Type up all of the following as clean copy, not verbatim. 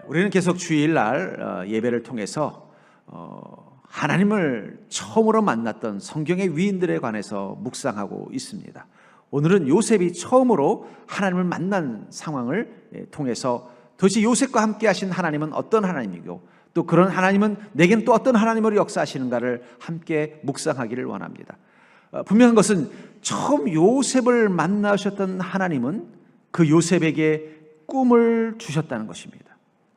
우리는 계속 주일날 예배를 통해서 하나님을 처음으로 만났던 성경의 위인들에 관해서 묵상하고 있습니다. 오늘은 요셉이 처음으로 하나님을 만난 상황을 통해서 도대체 요셉과 함께 하신 하나님은 어떤 하나님이고 또 그런 하나님은 내겐 또 어떤 하나님으로 역사하시는가를 함께 묵상하기를 원합니다. 분명한 것은 처음 요셉을 만나셨던 하나님은 그 요셉에게 꿈을 주셨다는 것입니다.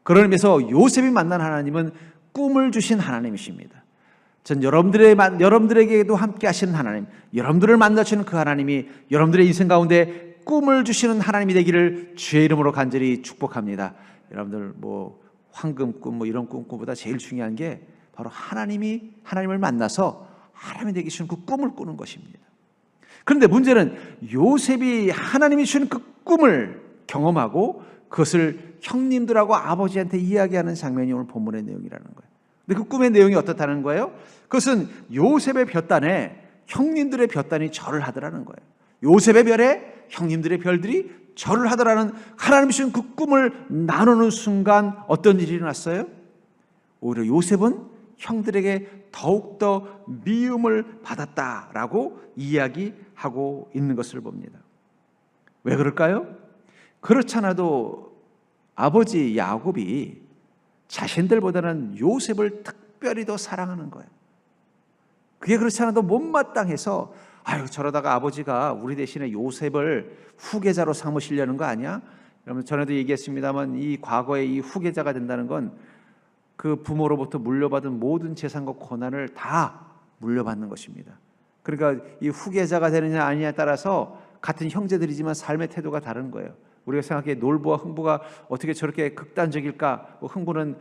그런 의미에서 요셉이 만난 하나님은 꿈을 주신 하나님이십니다. 전 여러분들에게도 함께 하시는 하나님, 여러분들을 만나주시는 그 하나님이 여러분들의 인생 가운데 꿈을 주시는 하나님이 되기를 주의 이름으로 간절히 축복합니다. 여러분들 황금꿈 이런 꿈보다 제일 중요한 게 바로 하나님을 만나서 하나님이 되기 쉬운 그 꿈을 꾸는 것입니다. 그런데 문제는 요셉이 하나님이 주신 그 꿈을 경험하고 그것을 형님들하고 아버지한테 이야기하는 장면이 오늘 본문의 내용이라는 거예요. 근데 그 꿈의 내용이 어떻다는 거예요? 그것은 요셉의 볕단에 형님들의 볕단이 절을 하더라는 거예요. 요셉의 별에 형님들의 별들이 절을 하더라는 하나님이 주신 그 꿈을 나누는 순간 어떤 일이 일어났어요? 오히려 요셉은 형들에게 더욱더 미움을 받았다라고 이야기하고 있는 것을 봅니다. 왜 그럴까요? 그렇지 않아도 아버지 야곱이 자신들보다는 요셉을 특별히 더 사랑하는 거예요. 그게 그렇지 않아도 못마땅해서 저러다가 아버지가 우리 대신에 요셉을 후계자로 삼으시려는 거 아니야? 여러분 전에도 얘기했습니다만 이 과거에 이 후계자가 된다는 건 그 부모로부터 물려받은 모든 재산과 권한을 다 물려받는 것입니다. 그러니까 이 후계자가 되느냐 아니냐에 따라서 같은 형제들이지만 삶의 태도가 다른 거예요. 우리가 생각해 놀부와 흥부가 어떻게 저렇게 극단적일까? 흥부는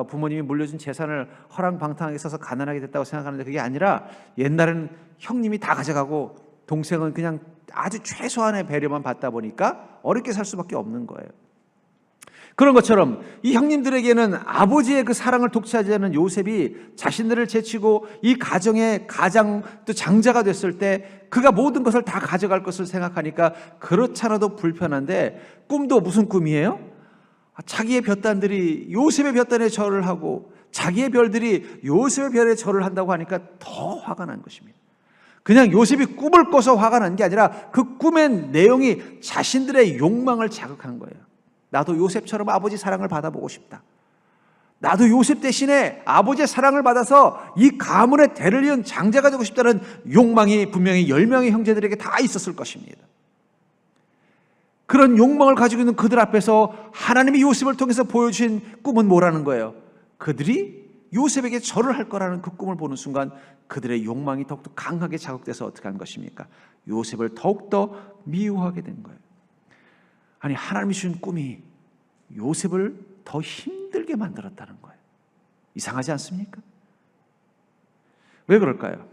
부모님이 물려준 재산을 허랑방탕하게 써서 가난하게 됐다고 생각하는데 그게 아니라 옛날에는 형님이 다 가져가고 동생은 그냥 아주 최소한의 배려만 받다 보니까 어렵게 살 수밖에 없는 거예요. 그런 것처럼 이 형님들에게는 아버지의 그 사랑을 독차지 않은 요셉이 자신들을 제치고 이 가정의 가장 또 장자가 됐을 때 그가 모든 것을 다 가져갈 것을 생각하니까 그렇지 않아도 불편한데 꿈도 무슨 꿈이에요? 자기의 볕단들이 요셉의 볕단에 절을 하고 자기의 별들이 요셉의 별에 절을 한다고 하니까 더 화가 난 것입니다. 그냥 요셉이 꿈을 꿔서 화가 난 게 아니라 그 꿈의 내용이 자신들의 욕망을 자극한 거예요. 나도 요셉처럼 아버지 사랑을 받아보고 싶다. 나도 요셉 대신에 아버지의 사랑을 받아서 이 가문의 대를 이은 장자가 되고 싶다는 욕망이 분명히 10명의 형제들에게 다 있었을 것입니다. 그런 욕망을 가지고 있는 그들 앞에서 하나님이 요셉을 통해서 보여주신 꿈은 뭐라는 거예요? 그들이 요셉에게 절을 할 거라는 그 꿈을 보는 순간 그들의 욕망이 더욱더 강하게 자극돼서 어떻게 한 것입니까? 요셉을 더욱더 미워하게 된 거예요. 아니 하나님이 주신 꿈이 요셉을 더 힘들게 만들었다는 거예요. 이상하지 않습니까? 왜 그럴까요?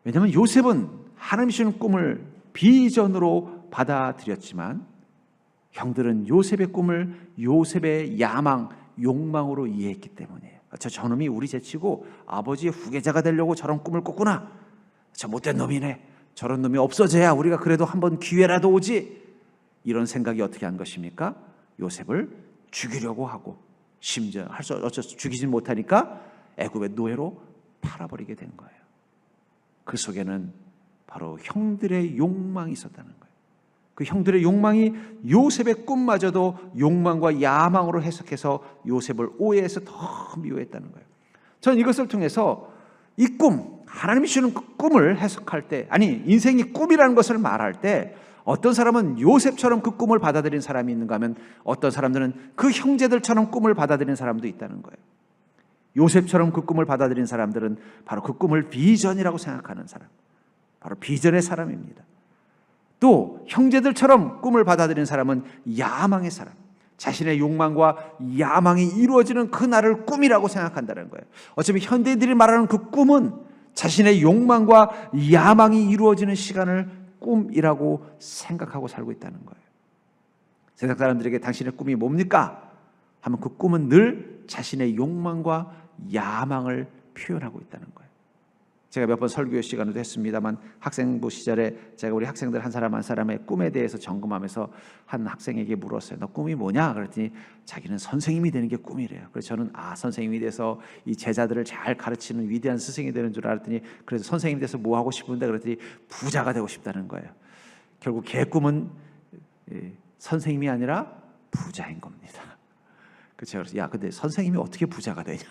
왜냐하면 요셉은 하나님이 주신 꿈을 비전으로 받아들였지만 형들은 요셉의 꿈을 요셉의 야망, 욕망으로 이해했기 때문이에요. 저놈이 우리 제치고 아버지의 후계자가 되려고 저런 꿈을 꿨구나. 저 못된 놈이네. 저런 놈이 없어져야 우리가 그래도 한번 기회라도 오지. 이런 생각이 어떻게 한 것입니까? 요셉을 죽이려고 하고 심지어 죽이지 못하니까 애굽의 노예로 팔아버리게 된 거예요. 그 속에는 바로 형들의 욕망이 있었다는 거예요. 그 형들의 욕망이 요셉의 꿈마저도 욕망과 야망으로 해석해서 요셉을 오해해서 더 미워했다는 거예요. 저는 이것을 통해서 이 꿈, 하나님이 주는 그 꿈을 해석할 때, 아니 인생이 꿈이라는 것을 말할 때 어떤 사람은 요셉처럼 그 꿈을 받아들인 사람이 있는가 하면 어떤 사람들은 그 형제들처럼 꿈을 받아들인 사람도 있다는 거예요. 요셉처럼 그 꿈을 받아들인 사람들은 바로 그 꿈을 비전이라고 생각하는 사람, 바로 비전의 사람입니다. 또 형제들처럼 꿈을 받아들인 사람은 야망의 사람, 자신의 욕망과 야망이 이루어지는 그날을 꿈이라고 생각한다는 거예요. 어차피 현대인들이 말하는 그 꿈은 자신의 욕망과 야망이 이루어지는 시간을 꿈이라고 생각하고 살고 있다는 거예요. 세상 사람들에게 당신의 꿈이 뭡니까? 하면 그 꿈은 늘 자신의 욕망과 야망을 표현하고 있다는 거예요. 제가 몇 번 설교 시간에도 했습니다만 학생부 시절에 제가 우리 학생들 한 사람 한 사람의 꿈에 대해서 점검하면서 한 학생에게 물었어요. 너 꿈이 뭐냐? 그랬더니 자기는 선생님이 되는 게 꿈이래요. 그래서 저는 선생님이 돼서 이 제자들을 잘 가르치는 위대한 스승이 되는 줄 알았더니 그래서 선생님이 돼서 뭐 하고 싶은데 그랬더니 부자가 되고 싶다는 거예요. 결국 걔 꿈은 선생님이 아니라 부자인 겁니다. 그래서 야, 근데 선생님이 어떻게 부자가 되냐?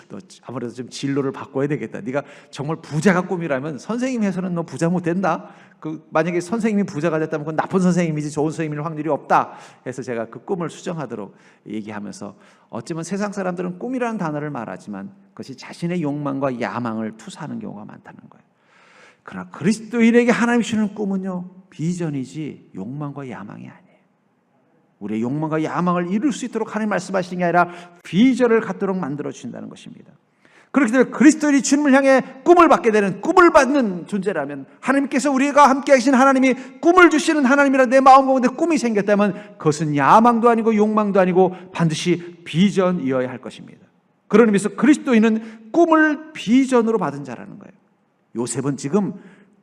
너 아무래도 좀 진로를 바꿔야 되겠다. 네가 정말 부자가 꿈이라면 선생님 해서는 너 부자 못 된다. 만약에 선생님이 부자가 됐다면 그건 나쁜 선생님이지 좋은 선생님일 확률이 없다. 해서 제가 그 꿈을 수정하도록 얘기하면서 어쩌면 세상 사람들은 꿈이라는 단어를 말하지만 그것이 자신의 욕망과 야망을 투사하는 경우가 많다는 거예요. 그러나 그리스도인에게 하나님이 주는 꿈은요, 비전이지 욕망과 야망이 아니에요. 우리의 욕망과 야망을 이룰 수 있도록 하나님 말씀하시는 게 아니라 비전을 갖도록 만들어 주신다는 것입니다. 그렇기 때문에 그리스도인이 주님을 향해 꿈을 받게 되는, 꿈을 받는 존재라면, 하나님께서 우리가 함께 하신 하나님이 꿈을 주시는 하나님이라 내 마음 가운데 꿈이 생겼다면 그것은 야망도 아니고 욕망도 아니고 반드시 비전이어야 할 것입니다. 그런 의미에서 그리스도인은 꿈을 비전으로 받은 자라는 거예요. 요셉은 지금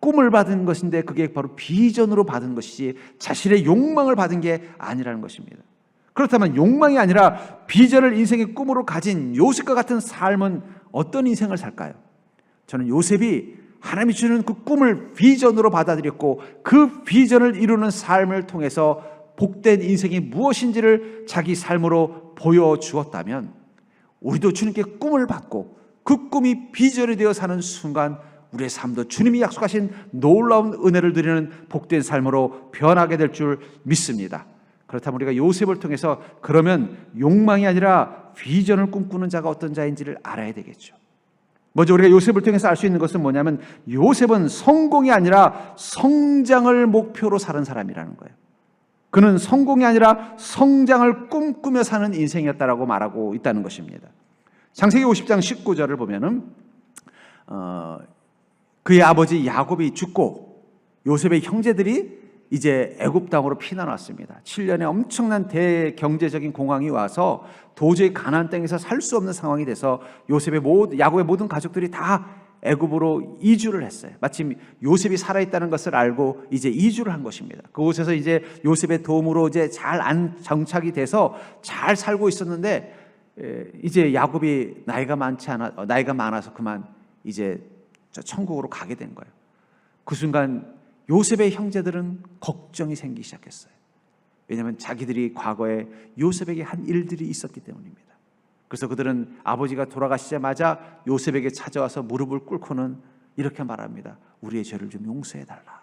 꿈을 받은 것인데 그게 바로 비전으로 받은 것이지 자신의 욕망을 받은 게 아니라는 것입니다. 그렇다면 욕망이 아니라 비전을 인생의 꿈으로 가진 요셉과 같은 삶은 어떤 인생을 살까요? 저는 요셉이 하나님이 주는 그 꿈을 비전으로 받아들였고 그 비전을 이루는 삶을 통해서 복된 인생이 무엇인지를 자기 삶으로 보여주었다면 우리도 주님께 꿈을 받고 그 꿈이 비전이 되어 사는 순간 우리의 삶도 주님이 약속하신 놀라운 은혜를 누리는 복된 삶으로 변하게 될 줄 믿습니다. 그렇다면 우리가 요셉을 통해서 그러면 욕망이 아니라 비전을 꿈꾸는 자가 어떤 자인지를 알아야 되겠죠. 먼저 우리가 요셉을 통해서 알 수 있는 것은 뭐냐면 요셉은 성공이 아니라 성장을 목표로 사는 사람이라는 거예요. 그는 성공이 아니라 성장을 꿈꾸며 사는 인생이었다라고 말하고 있다는 것입니다. 창세기 50장 19절을 보면은 그의 아버지 야곱이 죽고 요셉의 형제들이 이제 애굽 땅으로 피난왔습니다. 7년에 엄청난 대경제적인 공황이 와서 도저히 가나안 땅에서 살 수 없는 상황이 돼서 야곱의 모든 가족들이 다 애굽으로 이주를 했어요. 마침 요셉이 살아있다는 것을 알고 이제 이주를 한 것입니다. 그곳에서 이제 요셉의 도움으로 이제 잘 정착이 돼서 잘 살고 있었는데 이제 야곱이 나이가 많아서 그만 이제 천국으로 가게 된 거예요. 그 순간 요셉의 형제들은 걱정이 생기기 시작했어요. 왜냐하면 자기들이 과거에 요셉에게 한 일들이 있었기 때문입니다. 그래서 그들은 아버지가 돌아가시자마자 요셉에게 찾아와서 무릎을 꿇고는 이렇게 말합니다. 우리의 죄를 좀 용서해달라.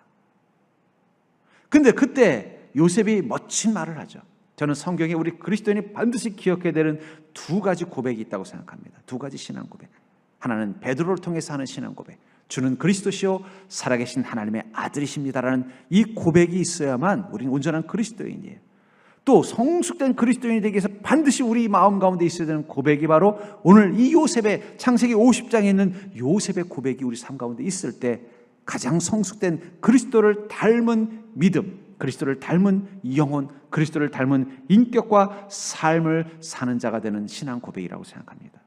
근데 그때 요셉이 멋진 말을 하죠. 저는 성경에 우리 그리스도인이 반드시 기억해야 되는 두 가지 고백이 있다고 생각합니다. 두 가지 신앙 고백. 하나는 베드로를 통해서 하는 신앙 고백. 주는 그리스도시요 살아계신 하나님의 아들이십니다라는 이 고백이 있어야만 우리는 온전한 그리스도인이에요. 또 성숙된 그리스도인이 되기 위해서 반드시 우리 마음 가운데 있어야 되는 고백이 바로 오늘 이 요셉의 창세기 50장에 있는 요셉의 고백이 우리 삶 가운데 있을 때 가장 성숙된 그리스도를 닮은 믿음, 그리스도를 닮은 영혼, 그리스도를 닮은 인격과 삶을 사는 자가 되는 신앙 고백이라고 생각합니다.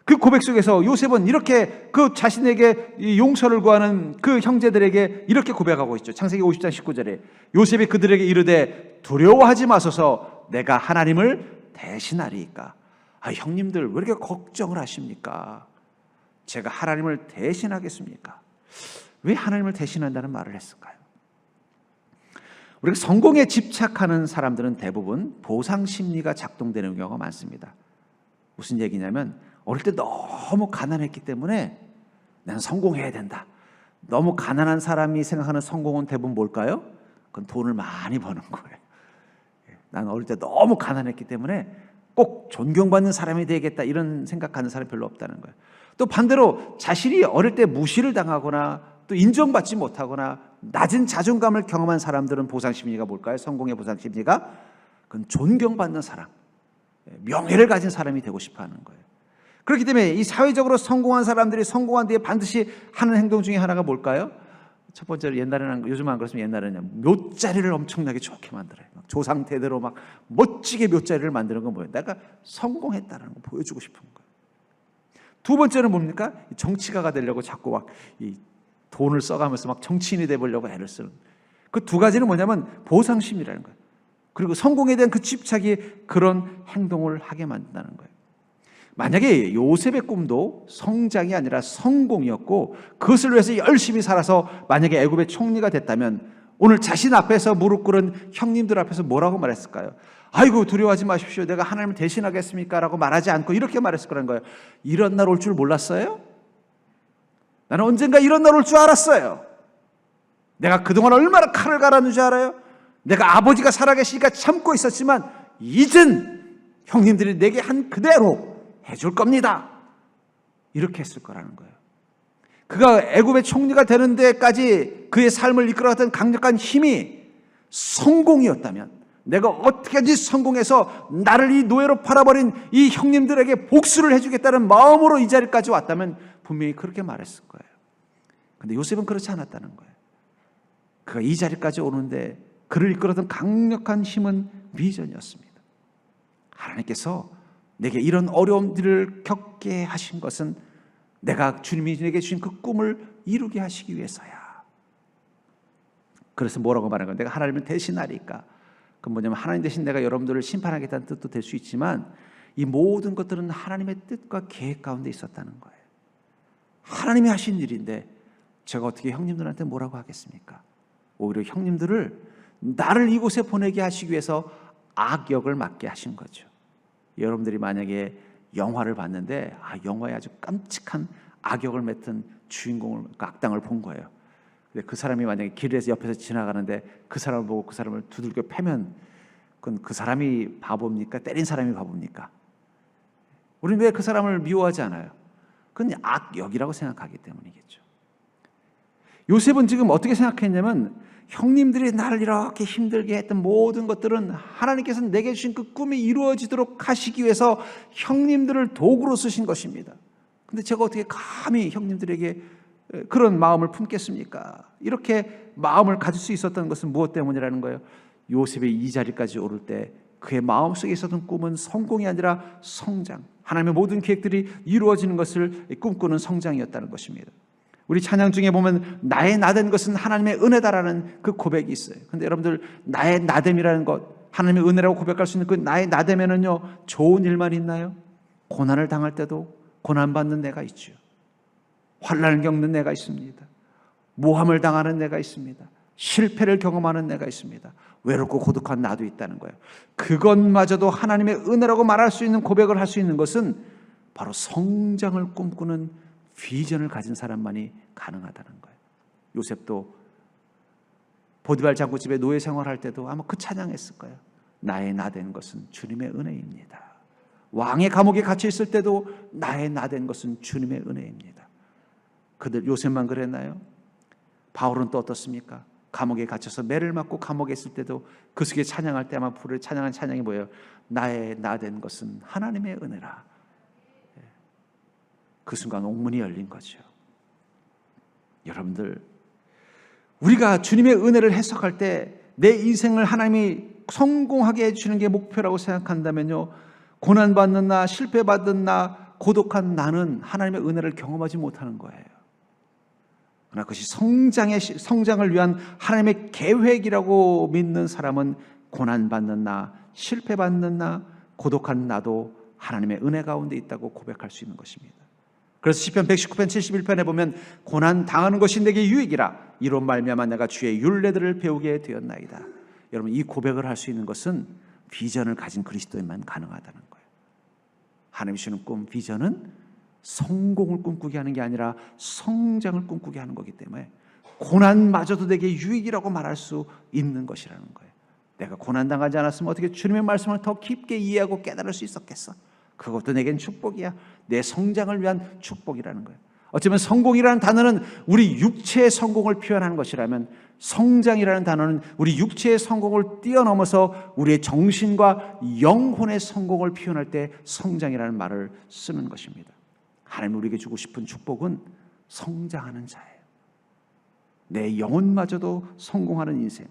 그 고백 속에서 요셉은 이렇게 그 자신에게 용서를 구하는 그 형제들에게 이렇게 고백하고 있죠. 창세기 50장 19절에 요셉이 그들에게 이르되 두려워하지 마소서 내가 하나님을 대신하리이까. 형님들 왜 이렇게 걱정을 하십니까? 제가 하나님을 대신하겠습니까? 왜 하나님을 대신한다는 말을 했을까요? 우리가 성공에 집착하는 사람들은 대부분 보상 심리가 작동되는 경우가 많습니다. 무슨 얘기냐면 어릴 때 너무 가난했기 때문에 나는 성공해야 된다. 너무 가난한 사람이 생각하는 성공은 대부분 뭘까요? 그건 돈을 많이 버는 거예요. 나는 어릴 때 너무 가난했기 때문에 꼭 존경받는 사람이 되겠다 이런 생각하는 사람이 별로 없다는 거예요. 또 반대로 자신이 어릴 때 무시를 당하거나 또 인정받지 못하거나 낮은 자존감을 경험한 사람들은 보상심리가 뭘까요? 성공의 보상심리가 그건 존경받는 사람, 명예를 가진 사람이 되고 싶어하는 거예요. 그렇기 때문에 이 사회적으로 성공한 사람들이 성공한 뒤에 반드시 하는 행동 중에 하나가 뭘까요? 첫 번째로 옛날에는, 요즘은 안 그렇지만 옛날에는 묘자리를 엄청나게 좋게 만들어요. 조상 대대로 막 멋지게 묘자리를 만드는 건 뭐예요? 내가 성공했다는 거 보여주고 싶은 거예요. 두 번째는 뭡니까? 정치가가 되려고 자꾸 막 이 돈을 써가면서 막 정치인이 되보려고 애를 쓰는. 그 두 가지는 뭐냐면 보상심이라는 거예요. 그리고 성공에 대한 그 집착이 그런 행동을 하게 만든다는 거예요. 만약에 요셉의 꿈도 성장이 아니라 성공이었고 그것을 위해서 열심히 살아서 만약에 애굽의 총리가 됐다면 오늘 자신 앞에서 무릎 꿇은 형님들 앞에서 뭐라고 말했을까요? 아이고 두려워하지 마십시오. 내가 하나님을 대신하겠습니까? 라고 말하지 않고 이렇게 말했을 거라는 거예요. 이런 날 올 줄 몰랐어요? 나는 언젠가 이런 날 올 줄 알았어요. 내가 그동안 얼마나 칼을 갈았는지 알아요? 내가 아버지가 살아계시니까 참고 있었지만 이젠 형님들이 내게 한 그대로 해줄 겁니다. 이렇게 했을 거라는 거예요. 그가 애굽의 총리가 되는 데까지 그의 삶을 이끌어갔던 강력한 힘이 성공이었다면, 내가 어떻게든지 성공해서 나를 이 노예로 팔아버린 이 형님들에게 복수를 해주겠다는 마음으로 이 자리까지 왔다면 분명히 그렇게 말했을 거예요. 그런데 요셉은 그렇지 않았다는 거예요. 그가 이 자리까지 오는데 그를 이끌었던 강력한 힘은 비전이었습니다. 하나님께서 내게 이런 어려움들을 겪게 하신 것은 내가 주님이 내게 주신 그 꿈을 이루게 하시기 위해서야. 그래서 뭐라고 말하는 거예요? 내가 하나님을 대신하리까. 그건 뭐냐면 하나님 대신 내가 여러분들을 심판하겠다는 뜻도 될 수 있지만 이 모든 것들은 하나님의 뜻과 계획 가운데 있었다는 거예요. 하나님이 하신 일인데 제가 어떻게 형님들한테 뭐라고 하겠습니까? 오히려 형님들을 나를 이곳에 보내게 하시기 위해서 악역을 맡게 하신 거죠. 여러분들이 만약에 영화를 봤는데 영화에 아주 깜찍한 악역을 맡은 주인공을, 악당을 본 거예요. 근데 그 사람이 만약에 길에서 옆에서 지나가는데 그 사람을 보고 그 사람을 두들겨 패면 그건 그 사람이 바보입니까? 때린 사람이 바보입니까? 우리는 왜 그 사람을 미워하지 않아요? 그건 악역이라고 생각하기 때문이겠죠. 요셉은 지금 어떻게 생각했냐면 형님들이 나를 이렇게 힘들게 했던 모든 것들은 하나님께서 내게 주신 그 꿈이 이루어지도록 하시기 위해서 형님들을 도구로 쓰신 것입니다. 근데 제가 어떻게 감히 형님들에게 그런 마음을 품겠습니까? 이렇게 마음을 가질 수 있었던 것은 무엇 때문이라는 거예요? 요셉이 이 자리까지 오를 때 그의 마음속에 있었던 꿈은 성공이 아니라 성장, 하나님의 모든 계획들이 이루어지는 것을 꿈꾸는 성장이었다는 것입니다. 우리 찬양 중에 보면 나의 나된 것은 하나님의 은혜다라는 그 고백이 있어요. 근데 여러분들 나의 나됨이라는 것, 하나님의 은혜라고 고백할 수 있는 그 나의 나됨에는요 좋은 일만 있나요? 고난을 당할 때도 고난받는 내가 있죠. 환난을 겪는 내가 있습니다. 모함을 당하는 내가 있습니다. 실패를 경험하는 내가 있습니다. 외롭고 고독한 나도 있다는 거예요. 그것마저도 하나님의 은혜라고 말할 수 있는 고백을 할 수 있는 것은 바로 성장을 꿈꾸는 비전을 가진 사람만이 가능하다는 거예요. 요셉도 보디발 장군집에 노예 생활할 때도 아마 그 찬양했을 거예요. 나의 나된 것은 주님의 은혜입니다. 왕의 감옥에 갇혀 있을 때도 나의 나된 것은 주님의 은혜입니다. 그들 요셉만 그랬나요? 바울은 또 어떻습니까? 감옥에 갇혀서 매를 맞고 감옥에 있을 때도 그 속에 찬양할 때 아마 부를 찬양한 찬양이 뭐예요? 나의 나된 것은 하나님의 은혜라. 그 순간 옥문이 열린 거죠. 여러분들, 우리가 주님의 은혜를 해석할 때 내 인생을 하나님이 성공하게 해주시는 게 목표라고 생각한다면요, 고난받는 나, 실패받는 나, 고독한 나는 하나님의 은혜를 경험하지 못하는 거예요. 그러나 그것이 성장을 위한 하나님의 계획이라고 믿는 사람은 고난받는 나, 실패받는 나, 고독한 나도 하나님의 은혜 가운데 있다고 고백할 수 있는 것입니다. 그래서 시편 119편 71편에 보면 고난 당하는 것이 내게 유익이라 이로 말미암아 내가 주의 율례들을 배우게 되었나이다. 여러분, 이 고백을 할 수 있는 것은 비전을 가진 그리스도인만 가능하다는 거예요. 하나님이 주는 꿈, 비전은 성공을 꿈꾸게 하는 게 아니라 성장을 꿈꾸게 하는 거기 때문에 고난마저도 내게 유익이라고 말할 수 있는 것이라는 거예요. 내가 고난당하지 않았으면 어떻게 주님의 말씀을 더 깊게 이해하고 깨달을 수 있었겠어? 그것도 내겐 축복이야. 내 성장을 위한 축복이라는 거예요. 어쩌면 성공이라는 단어는 우리 육체의 성공을 표현하는 것이라면 성장이라는 단어는 우리 육체의 성공을 뛰어넘어서 우리의 정신과 영혼의 성공을 표현할 때 성장이라는 말을 쓰는 것입니다. 하나님 우리에게 주고 싶은 축복은 성장하는 자예요. 내 영혼마저도 성공하는 인생.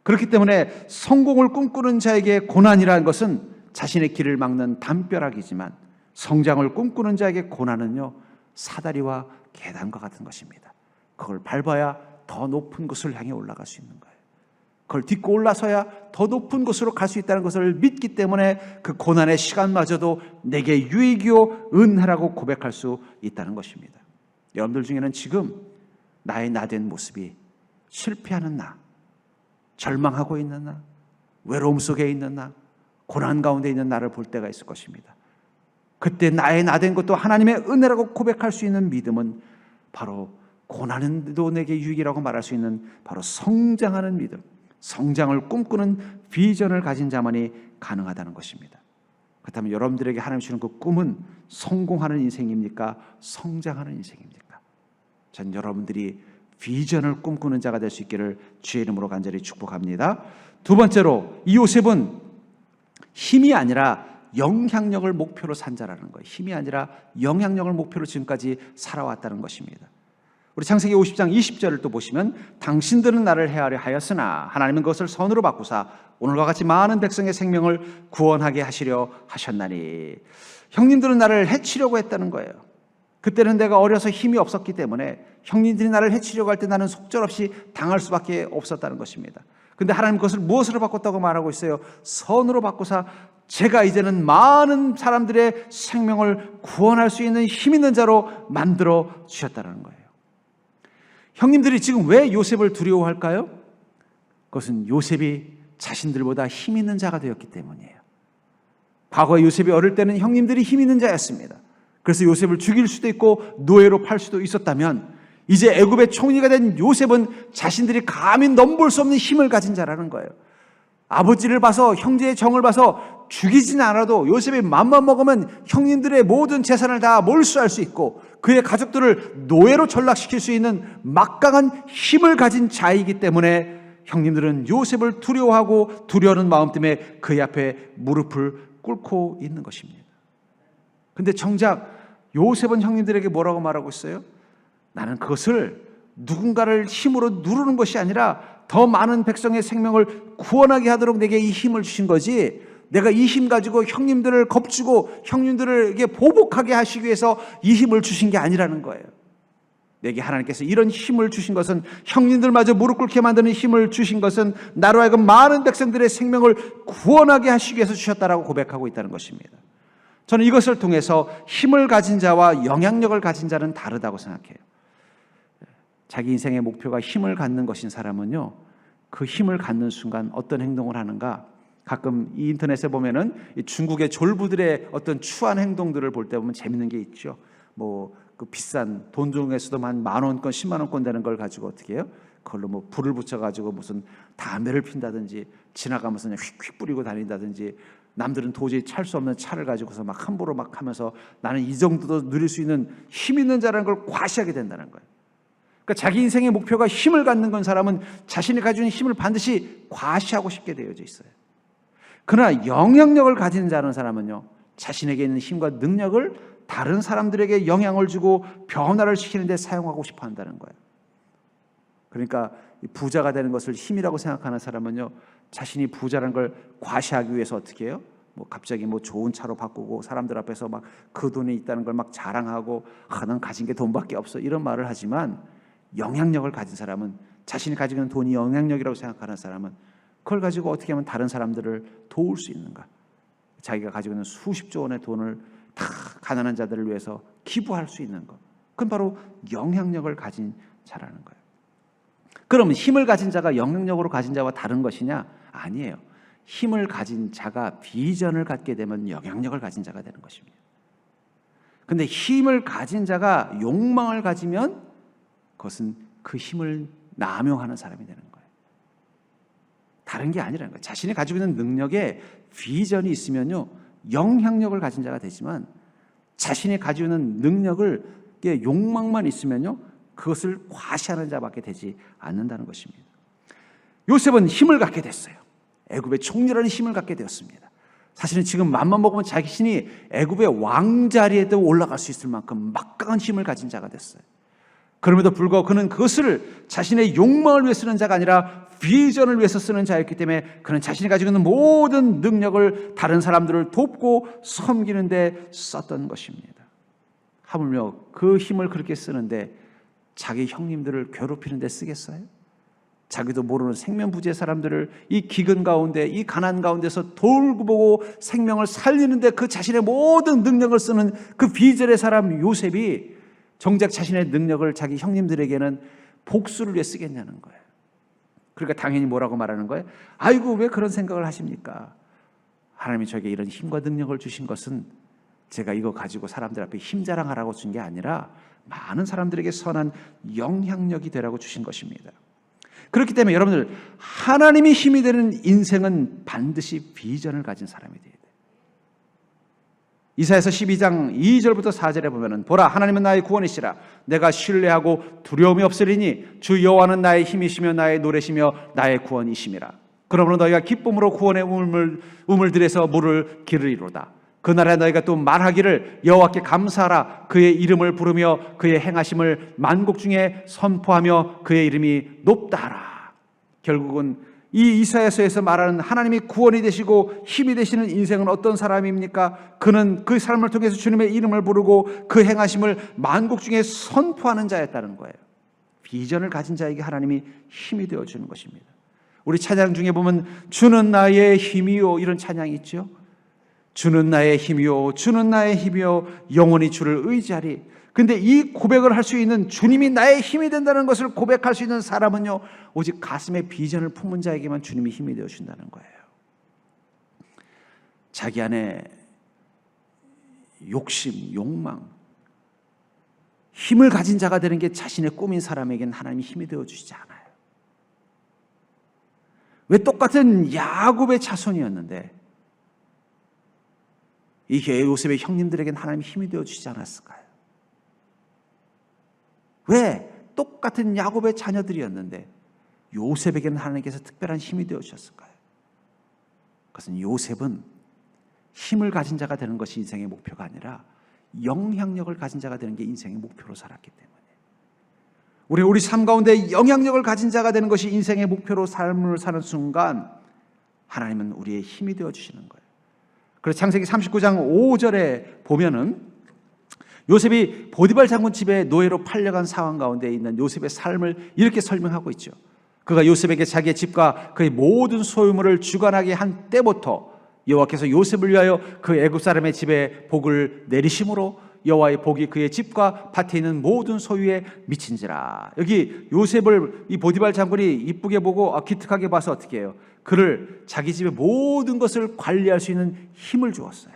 그렇기 때문에 성공을 꿈꾸는 자에게 고난이라는 것은 자신의 길을 막는 담벼락이지만 성장을 꿈꾸는 자에게 고난은요, 사다리와 계단과 같은 것입니다. 그걸 밟아야 더 높은 곳을 향해 올라갈 수 있는 거예요. 그걸 딛고 올라서야 더 높은 곳으로 갈 수 있다는 것을 믿기 때문에 그 고난의 시간마저도 내게 유익이요 은혜라고 고백할 수 있다는 것입니다. 여러분들 중에는 지금 나의 나된 모습이 실패하는 나, 절망하고 있는 나, 외로움 속에 있는 나, 고난 가운데 있는 나를 볼 때가 있을 것입니다. 그때 나의 나된 것도 하나님의 은혜라고 고백할 수 있는 믿음은 바로 고난도 내게 유익이라고 말할 수 있는 바로 성장하는 믿음, 성장을 꿈꾸는 비전을 가진 자만이 가능하다는 것입니다. 그렇다면 여러분들에게 하나님 주시는 그 꿈은 성공하는 인생입니까? 성장하는 인생입니까? 전 여러분들이 비전을 꿈꾸는 자가 될 수 있기를 주의 이름으로 간절히 축복합니다. 두 번째로, 이 요셉은 힘이 아니라 영향력을 목표로 산 자라는 거예요. 힘이 아니라 영향력을 목표로 지금까지 살아왔다는 것입니다. 우리 창세기 50장 20절을 또 보시면, 당신들은 나를 해하려 하였으나 하나님은 그것을 선으로 바꾸사 오늘과 같이 많은 백성의 생명을 구원하게 하시려 하셨나니. 형님들은 나를 해치려고 했다는 거예요. 그때는 내가 어려서 힘이 없었기 때문에 형님들이 나를 해치려고 할 때 나는 속절없이 당할 수밖에 없었다는 것입니다. 근데 하나님 그것을 무엇으로 바꿨다고 말하고 있어요? 선으로 바꾸사 제가 이제는 많은 사람들의 생명을 구원할 수 있는 힘 있는 자로 만들어 주셨다는 거예요. 형님들이 지금 왜 요셉을 두려워할까요? 그것은 요셉이 자신들보다 힘 있는 자가 되었기 때문이에요. 과거에 요셉이 어릴 때는 형님들이 힘 있는 자였습니다. 그래서 요셉을 죽일 수도 있고 노예로 팔 수도 있었다면, 이제 애굽의 총리가 된 요셉은 자신들이 감히 넘볼 수 없는 힘을 가진 자라는 거예요. 아버지를 봐서, 형제의 정을 봐서 죽이진 않아도 요셉이 맘만 먹으면 형님들의 모든 재산을 다 몰수할 수 있고 그의 가족들을 노예로 전락시킬 수 있는 막강한 힘을 가진 자이기 때문에 형님들은 요셉을 두려워하고 두려워하는 마음 때문에 그의 앞에 무릎을 꿇고 있는 것입니다. 근데 정작 요셉은 형님들에게 뭐라고 말하고 있어요? 나는 그것을 누군가를 힘으로 누르는 것이 아니라 더 많은 백성의 생명을 구원하게 하도록 내게 이 힘을 주신 거지, 내가 이 힘 가지고 형님들을 겁주고 형님들에게 보복하게 하시기 위해서 이 힘을 주신 게 아니라는 거예요. 내게 하나님께서 이런 힘을 주신 것은, 형님들마저 무릎 꿇게 만드는 힘을 주신 것은 나로 하여금 많은 백성들의 생명을 구원하게 하시기 위해서 주셨다라고 고백하고 있다는 것입니다. 저는 이것을 통해서 힘을 가진 자와 영향력을 가진 자는 다르다고 생각해요. 자기 인생의 목표가 힘을 갖는 것인 사람은요, 그 힘을 갖는 순간 어떤 행동을 하는가, 가끔 이 인터넷에 보면은 중국의 졸부들의 어떤 추한 행동들을 볼 때 보면 재밌는 게 있죠. 뭐 그 비싼 돈 중에서도 한 10,000원권, 100,000원권 되는 걸 가지고 어떻게 해요? 그걸로 뭐 불을 붙여가지고 무슨 담배를 핀다든지, 지나가면서 그냥 휙휙 뿌리고 다닌다든지, 남들은 도저히 찰 수 없는 차를 가지고서 막 함부로 막 하면서 나는 이 정도도 누릴 수 있는 힘 있는 자라는 걸 과시하게 된다는 거예요. 그러니까 자기 인생의 목표가 힘을 갖는 건 사람은 자신이 가지고 있는 힘을 반드시 과시하고 싶게 되어져 있어요. 그러나 영향력을 가진 자는 사람은요, 자신에게 있는 힘과 능력을 다른 사람들에게 영향을 주고 변화를 시키는 데 사용하고 싶어 한다는 거예요. 그러니까 부자가 되는 것을 힘이라고 생각하는 사람은요, 자신이 부자라는 걸 과시하기 위해서 어떻게 해요? 뭐 갑자기 뭐 좋은 차로 바꾸고 사람들 앞에서 막 그 돈이 있다는 걸 막 자랑하고, 난 가진 게 돈밖에 없어, 이런 말을 하지만, 영향력을 가진 사람은, 자신이 가지고 있는 돈이 영향력이라고 생각하는 사람은 그걸 가지고 어떻게 하면 다른 사람들을 도울 수 있는가, 자기가 가지고 있는 수십조 원의 돈을 다 가난한 자들을 위해서 기부할 수 있는 것, 그건 바로 영향력을 가진 자라는 거예요. 그러면 힘을 가진 자가 영향력으로 가진 자와 다른 것이냐? 아니에요. 힘을 가진 자가 비전을 갖게 되면 영향력을 가진 자가 되는 것입니다. 그런데 힘을 가진 자가 욕망을 가지면 그것은 그 힘을 남용하는 사람이 되는 거예요. 다른 게 아니라는 거예요. 자신이 가지고 있는 능력에 비전이 있으면요, 영향력을 가진 자가 되지만, 자신이 가지고 있는 능력을 욕망만 있으면요, 그것을 과시하는 자밖에 되지 않는다는 것입니다. 요셉은 힘을 갖게 됐어요. 애굽의 총리라는 힘을 갖게 되었습니다. 사실은 지금 맘만 먹으면 자신이 애굽의 왕자리에도 올라갈 수 있을 만큼 막강한 힘을 가진 자가 됐어요. 그럼에도 불구하고 그는 그것을 자신의 욕망을 위해 쓰는 자가 아니라 비전을 위해서 쓰는 자였기 때문에 그는 자신이 가지고 있는 모든 능력을 다른 사람들을 돕고 섬기는 데 썼던 것입니다. 하물며 그 힘을 그렇게 쓰는데 자기 형님들을 괴롭히는 데 쓰겠어요? 자기도 모르는 생면부지의 사람들을 이 기근 가운데, 이 가난 가운데서 돌고 보고 생명을 살리는데 그 자신의 모든 능력을 쓰는 그 비절의 사람 요셉이 정작 자신의 능력을 자기 형님들에게는 복수를 위해 쓰겠냐는 거예요. 그러니까 당연히 뭐라고 말하는 거예요? 아이고, 왜 그런 생각을 하십니까? 하나님이 저에게 이런 힘과 능력을 주신 것은 제가 이거 가지고 사람들 앞에 힘 자랑하라고 준 게 아니라 많은 사람들에게 선한 영향력이 되라고 주신 것입니다. 그렇기 때문에 여러분들, 하나님이 힘이 되는 인생은 반드시 비전을 가진 사람이 돼야 돼요. 이사야서 12장 2절부터 4절에 보면은 보라, 하나님은 나의 구원이시라. 내가 신뢰하고 두려움이 없으리니 주 여호와는 나의 힘이시며 나의 노래시며 나의 구원이심이라. 그러므로 너희가 기쁨으로 구원의 우물 들에서 물을 기르리로다. 그날에 너희가 또 말하기를 여호와께 감사하라. 그의 이름을 부르며 그의 행하심을 만국 중에 선포하며 그의 이름이 높다 하라. 결국은 이 이사야서에서 말하는 하나님이 구원이 되시고 힘이 되시는 인생은 어떤 사람입니까? 그는 그 사람을 통해서 주님의 이름을 부르고 그 행하심을 만국 중에 선포하는 자였다는 거예요. 비전을 가진 자에게 하나님이 힘이 되어주는 것입니다. 우리 찬양 중에 보면 주는 나의 힘이요, 이런 찬양이 있죠. 주는 나의 힘이요, 주는 나의 힘이요, 영원히 주를 의지하리. 근데 이 고백을 할 수 있는, 주님이 나의 힘이 된다는 것을 고백할 수 있는 사람은요, 오직 가슴에 비전을 품은 자에게만 주님이 힘이 되어준다는 거예요. 자기 안에 욕심, 욕망, 힘을 가진 자가 되는 게 자신의 꿈인 사람에게는 하나님이 힘이 되어주시지 않아요. 왜 똑같은 야곱의 자손이었는데 이 요셉의 형님들에게는 하나님이 힘이 되어주시지 않았을까요? 왜 똑같은 야곱의 자녀들이었는데 요셉에게는 하나님께서 특별한 힘이 되어주셨을까요? 그것은 요셉은 힘을 가진 자가 되는 것이 인생의 목표가 아니라 영향력을 가진 자가 되는 게 인생의 목표로 살았기 때문에, 우리 삶 가운데 영향력을 가진 자가 되는 것이 인생의 목표로 삶을 사는 순간 하나님은 우리의 힘이 되어주시는 거예요. 그래서 창세기 39장 5절에 보면은 요셉이 보디발 장군 집에 노예로 팔려간 상황 가운데 있는 요셉의 삶을 이렇게 설명하고 있죠. 그가 요셉에게 자기의 집과 그의 모든 소유물을 주관하게 한 때부터 여호와께서 요셉을 위하여 그 애굽 사람의 집에 복을 내리심으로 여호와의 복이 그의 집과 밭에 있는 모든 소유에 미친지라. 여기 요셉을 이 보디발 장군이 이쁘게 보고 기특하게 봐서 어떻게 해요? 그를 자기 집의 모든 것을 관리할 수 있는 힘을 주었어요.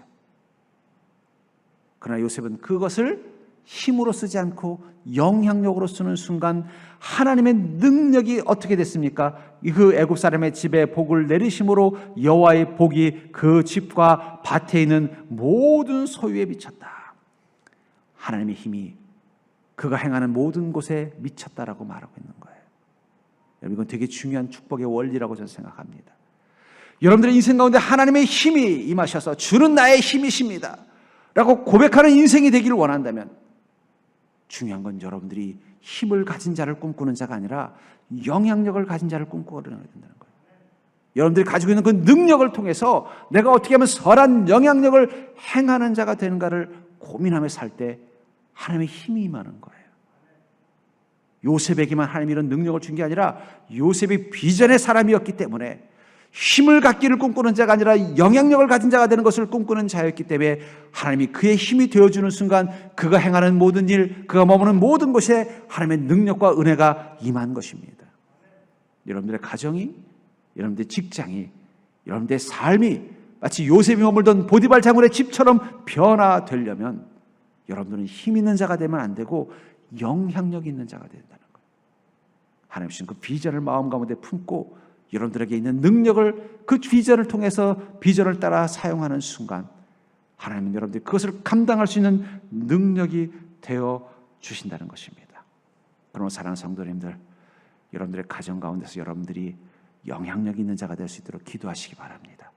그러나 요셉은 그것을 힘으로 쓰지 않고 영향력으로 쓰는 순간 하나님의 능력이 어떻게 됐습니까? 그 애굽 사람의 집에 복을 내리심으로 여호와의 복이 그 집과 밭에 있는 모든 소유에 미쳤다. 하나님의 힘이 그가 행하는 모든 곳에 미쳤다라고 말하고 있는 거예요. 여러분, 이건 되게 중요한 축복의 원리라고 저는 생각합니다. 여러분들의 인생 가운데 하나님의 힘이 임하셔서 주는 나의 힘이십니다 라고 고백하는 인생이 되기를 원한다면, 중요한 건 여러분들이 힘을 가진 자를 꿈꾸는 자가 아니라 영향력을 가진 자를 꿈꾸어야 된다는 거예요. 여러분들이 가지고 있는 그 능력을 통해서 내가 어떻게 하면 선한 영향력을 행하는 자가 되는가를 고민하며 살 때 하나님의 힘이 임하는 거예요. 요셉에게만 하나님이 이런 능력을 준 게 아니라 요셉이 비전의 사람이었기 때문에 힘을 갖기를 꿈꾸는 자가 아니라 영향력을 가진 자가 되는 것을 꿈꾸는 자였기 때문에 하나님이 그의 힘이 되어주는 순간 그가 행하는 모든 일, 그가 머무는 모든 곳에 하나님의 능력과 은혜가 임한 것입니다. 여러분들의 가정이, 여러분들의 직장이, 여러분들의 삶이 마치 요셉이 머물던 보디발 장군의 집처럼 변화되려면 여러분들은 힘 있는 자가 되면 안 되고 영향력 있는 자가 된다는 거예요. 하나님 주신 그 비전을 마음 가운데 품고 여러분들에게 있는 능력을 그 비전을 통해서 비전을 따라 사용하는 순간 하나님은 여러분들이 그것을 감당할 수 있는 능력이 되어 주신다는 것입니다. 그러므로 사랑하는 성도님들, 여러분들의 가정 가운데서 여러분들이 영향력 있는 자가 될 수 있도록 기도하시기 바랍니다.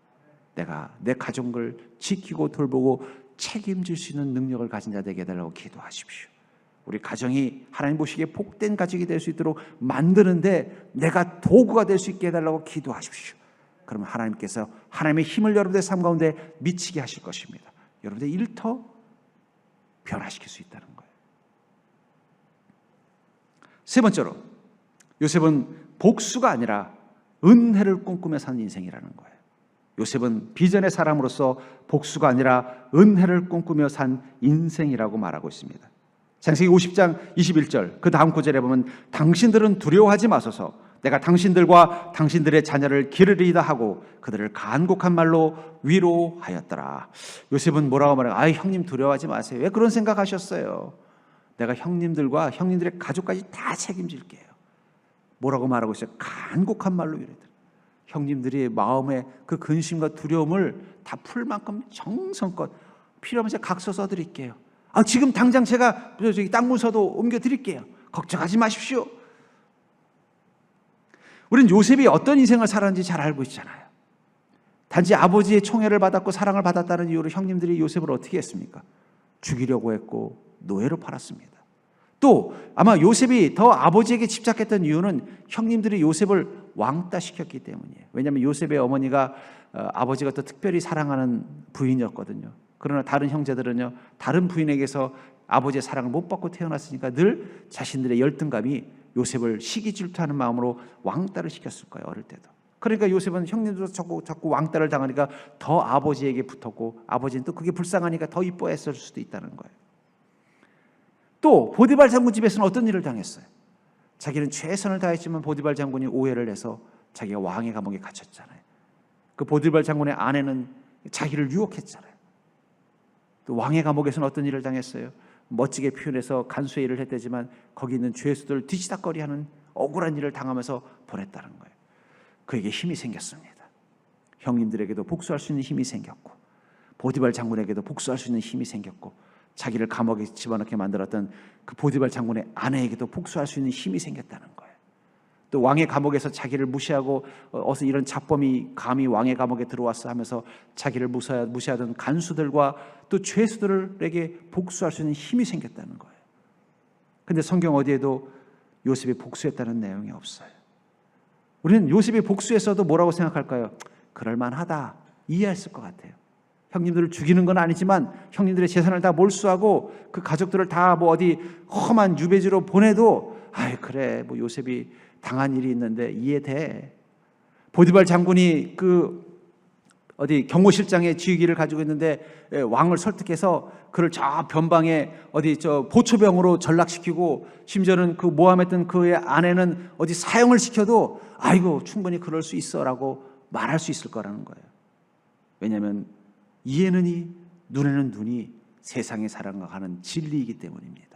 내가 내 가정을 지키고 돌보고 책임질 수 있는 능력을 가진 자 되게 해달라고 기도하십시오. 우리 가정이 하나님 보시기에 복된 가족이 될 수 있도록 만드는데 내가 도구가 될 수 있게 해달라고 기도하십시오. 그러면 하나님께서 하나님의 힘을 여러분들의 삶 가운데 미치게 하실 것입니다. 여러분들의 일터 변화시킬 수 있다는 거예요. 세 번째로, 요셉은 복수가 아니라 은혜를 꿈꾸며 사는 인생이라는 거예요. 요셉은 비전의 사람으로서 복수가 아니라 은혜를 꿈꾸며 산 인생이라고 말하고 있습니다. 창세기 50장 21절 그 다음 구절에 보면 당신들은 두려워하지 마소서 내가 당신들과 당신들의 자녀를 기르리이다 하고 그들을 간곡한 말로 위로하였더라. 요셉은 뭐라고 말해요? 아이 형님 두려워하지 마세요. 왜 그런 생각하셨어요? 내가 형님들과 형님들의 가족까지 다 책임질게요. 뭐라고 말하고 있어요? 간곡한 말로 위로하더라. 형님들이 마음의 그 근심과 두려움을 다 풀 만큼 정성껏 필요하면 제가 각서 써드릴게요. 지금 당장 제가 저기 땅 문서도 옮겨드릴게요. 걱정하지 마십시오. 우리는 요셉이 어떤 인생을 살았는지 잘 알고 있잖아요. 단지 아버지의 총애를 받았고 사랑을 받았다는 이유로 형님들이 요셉을 어떻게 했습니까? 죽이려고 했고 노예로 팔았습니다. 또 아마 요셉이 더 아버지에게 집착했던 이유는 형님들이 요셉을 왕따시켰기 때문이에요. 왜냐하면 요셉의 어머니가 아버지가 또 특별히 사랑하는 부인이었거든요. 그러나 다른 형제들은요, 다른 부인에게서 아버지의 사랑을 못 받고 태어났으니까 늘 자신들의 열등감이 요셉을 시기 질투하는 마음으로 왕따를 시켰을 거예요. 어릴 때도. 그러니까 요셉은 형님들도 자꾸 왕따를 당하니까 더 아버지에게 붙었고 아버지는 또 그게 불쌍하니까 더 이뻐했을 수도 있다는 거예요. 또 보디발 장군 집에서는 어떤 일을 당했어요? 자기는 최선을 다했지만 보디발 장군이 오해를 해서 자기가 왕의 감옥에 갇혔잖아요. 그 보디발 장군의 아내는 자기를 유혹했잖아요. 또 왕의 감옥에서는 어떤 일을 당했어요? 멋지게 표현해서 간수의 일을 했대지만 거기 있는 죄수들 뒤치다거리하는 억울한 일을 당하면서 보냈다는 거예요. 그에게 힘이 생겼습니다. 형님들에게도 복수할 수 있는 힘이 생겼고 보디발 장군에게도 복수할 수 있는 힘이 생겼고 자기를 감옥에 집어넣게 만들었던 그 보디발 장군의 아내에게도 복수할 수 있는 힘이 생겼다는 거예요. 또 왕의 감옥에서 자기를 무시하고 어서 이런 잡범이 감히 왕의 감옥에 들어왔어 하면서 자기를 무시하던 간수들과 또 죄수들에게 복수할 수 있는 힘이 생겼다는 거예요. 근데 성경 어디에도 요셉이 복수했다는 내용이 없어요. 우리는 요셉이 복수했어도 뭐라고 생각할까요? 그럴만하다, 이해했을 것 같아요. 형님들을 죽이는 건 아니지만 형님들의 재산을 다 몰수하고 그 가족들을 다 뭐 어디 험한 유배지로 보내도 그래 뭐 요셉이 당한 일이 있는데 이해돼. 보디발 장군이 그 어디 경호실장의 지위기를 가지고 있는데 왕을 설득해서 그를 저 변방에 어디 저 보초병으로 전락시키고 심지어는 그 모함했던 그의 아내는 어디 사형을 시켜도 아이고 충분히 그럴 수 있어라고 말할 수 있을 거라는 거예요. 왜냐하면 이에는 이 눈에는 눈이 세상의 사랑과 하는 진리이기 때문입니다.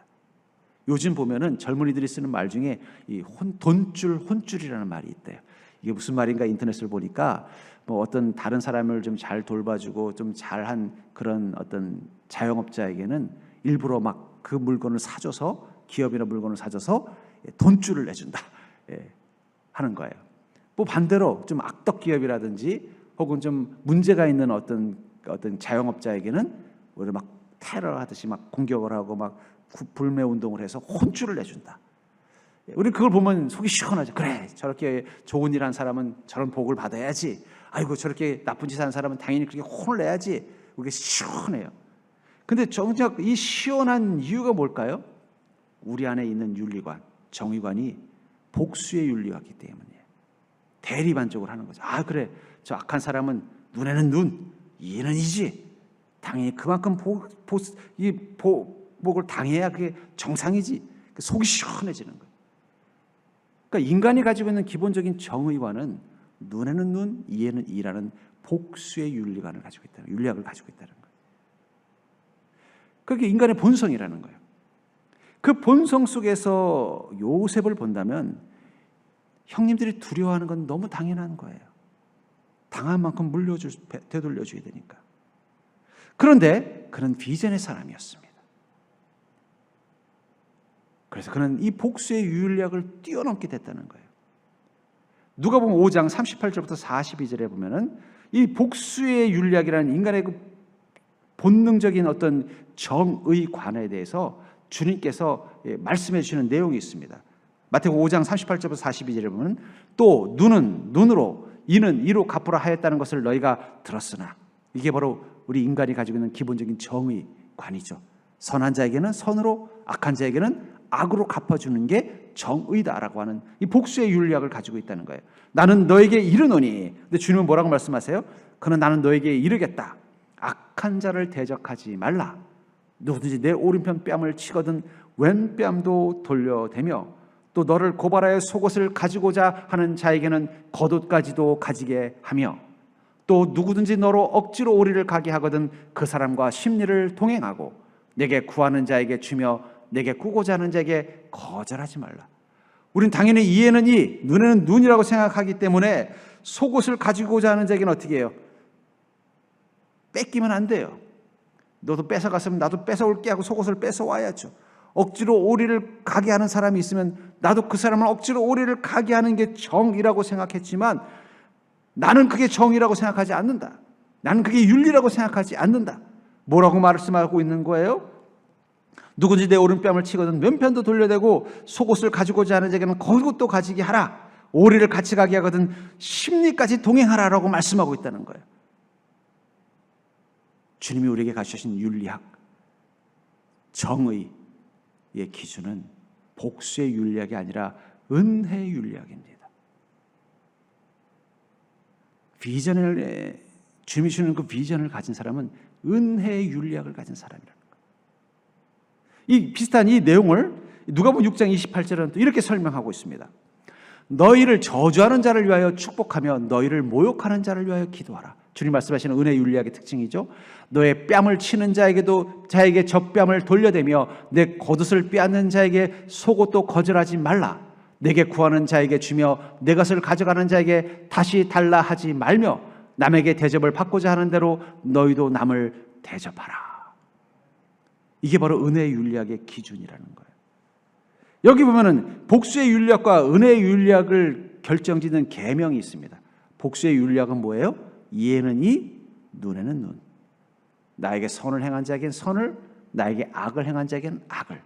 요즘 보면은 젊은이들이 쓰는 말 중에 이 혼줄이라는 말이 있대요. 이게 무슨 말인가 인터넷을 보니까 뭐 어떤 다른 사람을 좀 잘 돌봐주고 좀 잘한 그런 어떤 자영업자에게는 일부러 막 그 물건을 사줘서 기업이나 물건을 사줘서 돈줄을 내준다 하는 거예요. 뭐 반대로 좀 악덕 기업이라든지 혹은 좀 문제가 있는 어떤 자영업자에게는 오히려 막 테러하듯이 막 공격을 하고 막 불매 운동을 해서 혼줄을 내준다. 우리 그걸 보면 속이 시원하죠. 그래, 저렇게 좋은 일 한 사람은 저런 복을 받아야지. 아이고 저렇게 나쁜 짓 하는 사람은 당연히 그렇게 혼을 내야지. 그게 시원해요. 근데 정작 이 시원한 이유가 뭘까요? 우리 안에 있는 윤리관, 정의관이 복수의 윤리였기 때문이에요. 대리만족을 하는 거죠. 그래, 저 악한 사람은 눈에는 눈, 이에는 이지. 당연히 그만큼 복을 당해야 그게 정상이지. 속이 시원해지는 거예요. 그러니까 인간이 가지고 있는 기본적인 정의관은 눈에는 눈, 이에는 이라는 복수의 윤리관을 가지고 있다는 거예요. 윤리학을 가지고 있다는 거예요. 그게 인간의 본성이라는 거예요. 그 본성 속에서 요셉을 본다면 형님들이 두려워하는 건 너무 당연한 거예요. 당한 만큼 되돌려줘야 되니까. 그런데 그는 비전의 사람이었습니다. 그래서 그는 이 복수의 윤리학을 뛰어넘게 됐다는 거예요. 누가복음 5장 38절부터 42절에 보면은 이 복수의 윤리학이라는 인간의 그 본능적인 어떤 정의관에 대해서 주님께서 말씀해 주시는 내용이 있습니다. 마태복음 5장 38절부터 42절에 보면 또 눈은 눈으로 이는 이로 갚으라 하였다는 것을 너희가 들었으나, 이게 바로 우리 인간이 가지고 있는 기본적인 정의관이죠. 선한 자에게는 선으로, 악한 자에게는 악으로 갚아주는 게 정의다라고 하는 이 복수의 윤리학을 가지고 있다는 거예요. 나는 너에게 이르노니, 근데 주님은 뭐라고 말씀하세요? 그는 나는 너에게 이르겠다. 악한 자를 대적하지 말라. 누구든지 내 오른편 뺨을 치거든 왼뺨도 돌려대며 또 너를 고발하여 속옷을 가지고자 하는 자에게는 겉옷까지도 가지게 하며 또 누구든지 너로 억지로 오리를 가게 하거든 그 사람과 심리를 동행하고 내게 구하는 자에게 주며 내게 꾸고자 하는 자에게 거절하지 말라. 우린 당연히 이에는 이, 눈에는 눈이라고 생각하기 때문에 속옷을 가지고자 하는 자에게는 어떻게 해요? 뺏기면 안 돼요. 너도 뺏어갔으면 나도 뺏어올게 하고 속옷을 뺏어와야죠. 억지로 오리를 가게 하는 사람이 있으면 나도 그 사람을 억지로 오리를 가게 하는 게 정이라고 생각했지만 나는 그게 정이라고 생각하지 않는다. 나는 그게 윤리라고 생각하지 않는다. 뭐라고 말씀하고 있는 거예요? 누구든지 내 오른뺨을 치거든 왼편도 돌려대고 속옷을 가지고자 하는 자에게는 겉옷도 가지게 하라. 오리를 같이 가게 하거든 심리까지 동행하라라고 말씀하고 있다는 거예요. 주님이 우리에게 가르치신 윤리학, 정의의 기준은 복수의 윤리학이 아니라 은혜의 윤리학입니다. 주님이 주는 그 비전을 가진 사람은 은혜의 윤리학을 가진 사람이라는 거예요. 이 비슷한 이 내용을 누가복음 6장 28절은 또 이렇게 설명하고 있습니다. 너희를 저주하는 자를 위하여 축복하며 너희를 모욕하는 자를 위하여 기도하라. 주님 말씀하시는 은혜 윤리학의 특징이죠. 너의 뺨을 치는 자에게 젖뺨을 돌려대며 내 겉옷을 빼앗는 자에게 속옷도 거절하지 말라. 내게 구하는 자에게 주며 내 것을 가져가는 자에게 다시 달라 하지 말며 남에게 대접을 받고자 하는 대로 너희도 남을 대접하라. 이게 바로 은혜의 윤리학의 기준이라는 거예요. 여기 보면은 복수의 윤리학과 은혜의 윤리학을 결정짓는 계명이 있습니다. 복수의 윤리학은 뭐예요? 이에는 이, 눈에는 눈. 나에게 선을 행한 자에게는 선을, 나에게 악을 행한 자에게는 악을.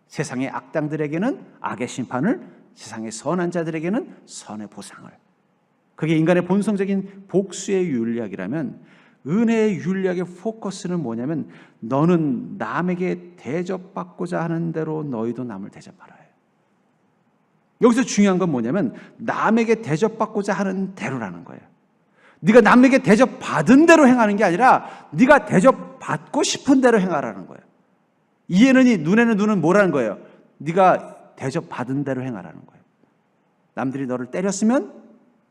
세상의 악당들에게는 악의 심판을, 세상의 선한 자들에게는 선의 보상을. 그게 인간의 본성적인 복수의 윤리학이라면 은혜의 윤리학의 포커스는 뭐냐면 너는 남에게 대접받고자 하는 대로 너희도 남을 대접하라. 여기서 중요한 건 뭐냐면 남에게 대접받고자 하는 대로라는 거예요. 네가 남에게 대접받은 대로 행하는 게 아니라 네가 대접받고 싶은 대로 행하라는 거예요. 이에는 이, 눈에는 눈은 뭐라는 거예요? 네가 대접받은 대로 행하라는 거예요. 남들이 너를 때렸으면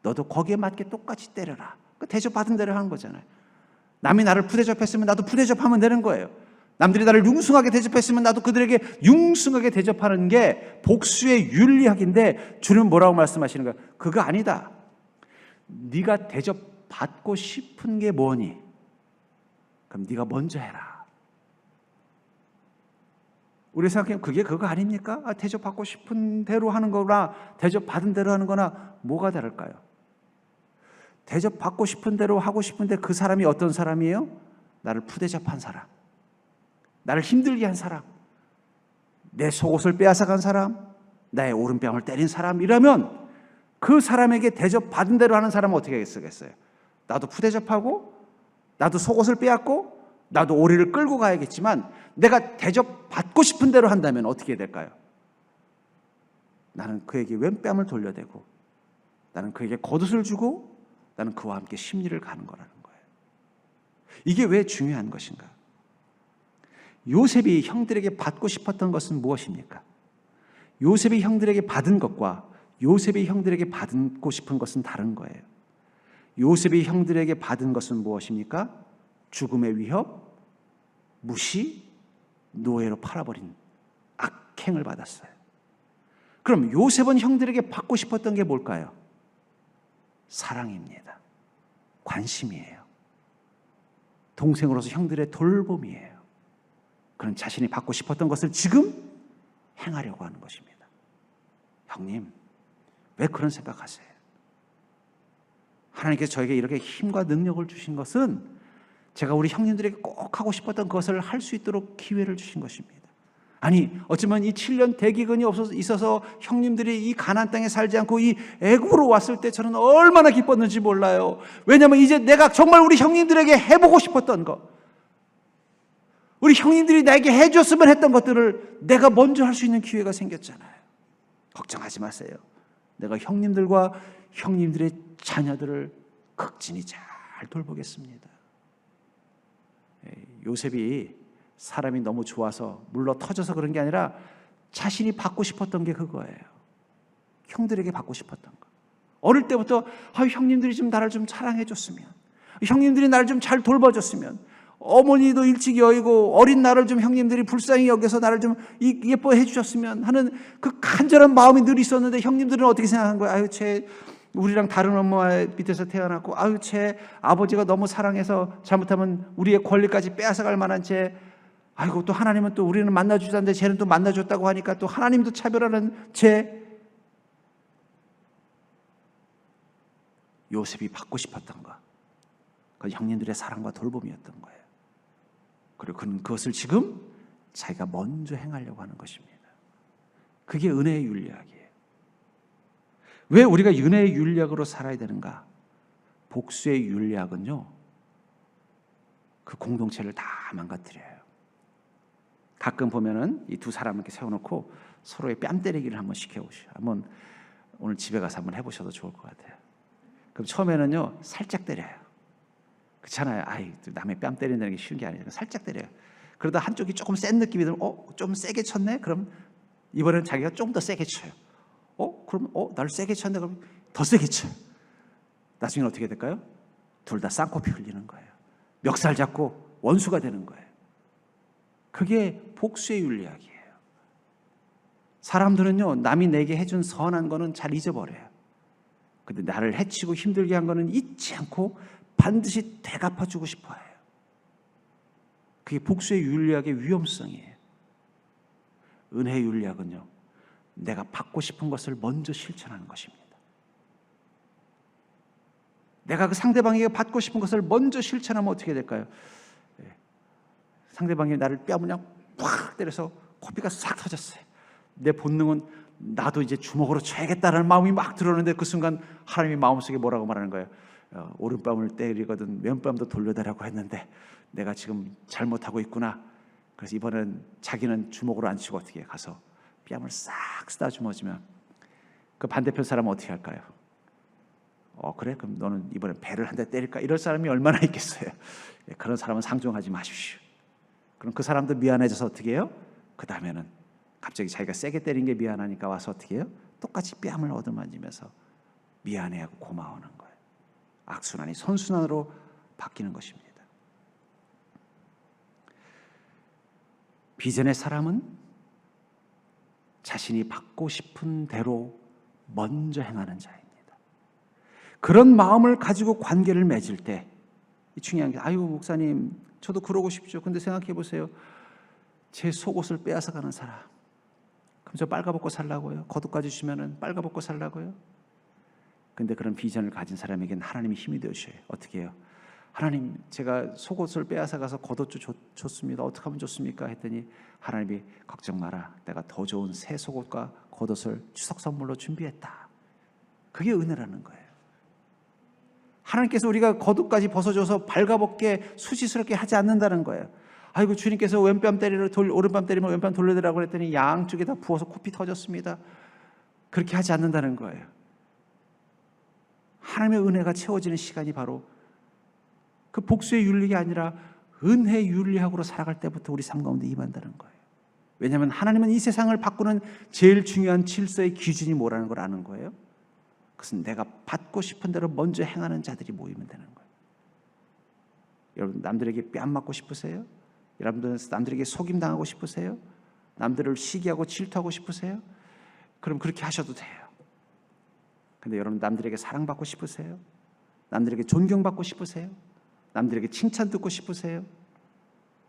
너도 거기에 맞게 똑같이 때려라. 대접받은 대로 하는 거잖아요. 남이 나를 푸대접했으면 나도 푸대접하면 되는 거예요. 남들이 나를 융숭하게 대접했으면 나도 그들에게 융숭하게 대접하는 게 복수의 윤리학인데 주님은 뭐라고 말씀하시는 거예요? 그거 아니다. 네가 대접받고 싶은 게 뭐니? 그럼 네가 먼저 해라. 우리 생각하면 그게 그거 아닙니까? 대접받고 싶은 대로 하는 거나 대접받은 대로 하는 거나 뭐가 다를까요? 대접받고 싶은 대로 하고 싶은데 그 사람이 어떤 사람이에요? 나를 푸대접한 사람, 나를 힘들게 한 사람, 내 속옷을 빼앗아간 사람, 나의 오른뺨을 때린 사람이라면 그 사람에게 대접받은 대로 하는 사람은 어떻게 했겠어요? 나도 푸대접하고 나도 속옷을 빼앗고 나도 오리를 끌고 가야겠지만 내가 대접받고 싶은 대로 한다면 어떻게 될까요? 나는 그에게 왼뺨을 돌려대고 나는 그에게 겉옷을 주고 나는 그와 함께 심리를 가는 거라는 거예요. 이게 왜 중요한 것인가? 요셉이 형들에게 받고 싶었던 것은 무엇입니까? 요셉이 형들에게 받은 것과 요셉이 형들에게 받고 싶은 것은 다른 거예요. 요셉이 형들에게 받은 것은 무엇입니까? 죽음의 위협, 무시, 노예로 팔아버린 악행을 받았어요. 그럼 요셉은 형들에게 받고 싶었던 게 뭘까요? 사랑입니다. 관심이에요. 동생으로서 형들의 돌봄이에요. 그런 자신이 받고 싶었던 것을 지금 행하려고 하는 것입니다. 형님, 왜 그런 생각하세요? 하나님께서 저에게 이렇게 힘과 능력을 주신 것은 제가 우리 형님들에게 꼭 하고 싶었던 것을 할 수 있도록 기회를 주신 것입니다. 아니 어쩌면 이 7년 대기근이 있어서 형님들이 이 가나안 땅에 살지 않고 이 애굽으로 왔을 때 저는 얼마나 기뻤는지 몰라요. 왜냐하면 이제 내가 정말 우리 형님들에게 해보고 싶었던 것, 우리 형님들이 나에게 해줬으면 했던 것들을 내가 먼저 할 수 있는 기회가 생겼잖아요. 걱정하지 마세요. 내가 형님들과 형님들의 자녀들을 극진히 잘 돌보겠습니다. 요셉이 사람이 너무 좋아서 물러 터져서 그런 게 아니라 자신이 받고 싶었던 게 그거예요. 형들에게 받고 싶었던 거. 어릴 때부터 형님들이 좀 나를 좀 사랑해 줬으면, 형님들이 나를 좀 잘 돌봐줬으면, 어머니도 일찍 여의고 어린 나를 좀 형님들이 불쌍히 여겨서 나를 좀 예뻐해 주셨으면 하는 그 간절한 마음이 늘 있었는데, 형님들은 어떻게 생각한 거야? 우리랑 다른 엄마 밑에서 태어났고, 쟤 아버지가 너무 사랑해서 잘못하면 우리의 권리까지 빼앗아갈 만한 쟤, 또 하나님은 또 우리는 만나주자는데 쟤는 또 만나줬다고 하니까 또 하나님도 차별하는 쟤. 요셉이 받고 싶었던 거, 그 형님들의 사랑과 돌봄이었던 거예요. 그리고 그는 그것을 지금 자기가 먼저 행하려고 하는 것입니다. 그게 은혜의 윤리학이에요. 왜 우리가 은혜의 윤리학으로 살아야 되는가? 복수의 윤리학은요, 그 공동체를 다 망가뜨려요. 가끔 보면은 이 두 사람을 이렇게 세워놓고 서로의 뺨 때리기를 한번 시켜보시오. 한번 오늘 집에 가서 한번 해보셔도 좋을 것 같아요. 그럼 처음에는요 살짝 때려요. 그렇잖아요. 남의 뺨 때린다는 게 쉬운 게 아니에요. 살짝 때려요. 그러다 한쪽이 조금 센 느낌이 들면 좀 세게 쳤네? 그럼 이번에는 자기가 좀 더 세게 쳐요. 그럼 나를 세게 쳤네? 그럼 더 세게 쳐요. 나중에 어떻게 될까요? 둘 다 쌍코피 흘리는 거예요. 멱살 잡고 원수가 되는 거예요. 그게 복수의 윤리학이에요. 사람들은요, 남이 내게 해준 선한 거는 잘 잊어버려요. 근데 나를 해치고 힘들게 한 거는 잊지 않고 반드시 되갚아주고 싶어 해요. 그게 복수의 윤리학의 위험성이에요. 은혜의 윤리학은요, 내가 받고 싶은 것을 먼저 실천하는 것입니다. 내가 그 상대방에게 받고 싶은 것을 먼저 실천하면 어떻게 될까요? 상대방이 나를 뺨을 그냥 팍 때려서 코피가 싹 터졌어요. 내 본능은 나도 이제 주먹으로 쳐야겠다는 마음이 막 들어오는데, 그 순간 하나님이 마음속에 뭐라고 말하는 거예요? 오른뺨을 때리거든 왼뺨도 돌려달라고 했는데 내가 지금 잘못하고 있구나. 그래서 이번엔 자기는 주먹으로 안 치고 어떻게 가서 뺨을 싹 쓰다듬어주면 그 반대편 사람은 어떻게 할까요? 그래? 그럼 너는 이번엔 배를 한 대 때릴까? 이럴 사람이 얼마나 있겠어요? 그런 사람은 상종하지 마십시오. 그럼 그 사람도 미안해져서 어떻게 해요? 그 다음에는 갑자기 자기가 세게 때린 게 미안하니까 와서 어떻게 해요? 똑같이 뺨을 얻어만지면서 미안해하고 고마워하는 거예요. 악순환이 선순환으로 바뀌는 것입니다. 비전의 사람은 자신이 받고 싶은 대로 먼저 행하는 자입니다. 그런 마음을 가지고 관계를 맺을 때 중요한 게, 목사님 저도 그러고 싶죠. 근데 생각해 보세요. 제 속옷을 빼앗아 가는 사람, 그럼 저 빨가벗고 살라고요? 겉옷까지 주면은 빨가벗고 살라고요? 근데 그런 비전을 가진 사람에게는 하나님이 힘이 되셔요. 어떻게 해요? 하나님, 제가 속옷을 빼앗아 가서 겉옷 줬습니다. 어떻게 하면 좋습니까? 했더니 하나님이 걱정 마라. 내가 더 좋은 새 속옷과 겉옷을 추석 선물로 준비했다. 그게 은혜라는 거예요. 하나님께서 우리가 겉옷까지 벗어줘서 발가벗게 수치스럽게 하지 않는다는 거예요. 주님께서 왼뺨 때리러 오른뺨 때리면 왼뺨 돌려드라고 그랬더니 양쪽에 다 부어서 코피 터졌습니다. 그렇게 하지 않는다는 거예요. 하나님의 은혜가 채워지는 시간이 바로 그 복수의 윤리가 아니라 은혜의 윤리학으로 살아갈 때부터 우리 삶 가운데 임한다는 거예요. 왜냐하면 하나님은 이 세상을 바꾸는 제일 중요한 질서의 기준이 뭐라는 걸 아는 거예요. 그것은 내가 받고 싶은 대로 먼저 행하는 자들이 모이면 되는 거예요. 여러분, 남들에게 뺨 맞고 싶으세요? 여러분들 남들에게 속임당하고 싶으세요? 남들을 시기하고 질투하고 싶으세요? 그럼 그렇게 하셔도 돼요. 근데 여러분, 남들에게 사랑받고 싶으세요? 남들에게 존경받고 싶으세요? 남들에게 칭찬 듣고 싶으세요?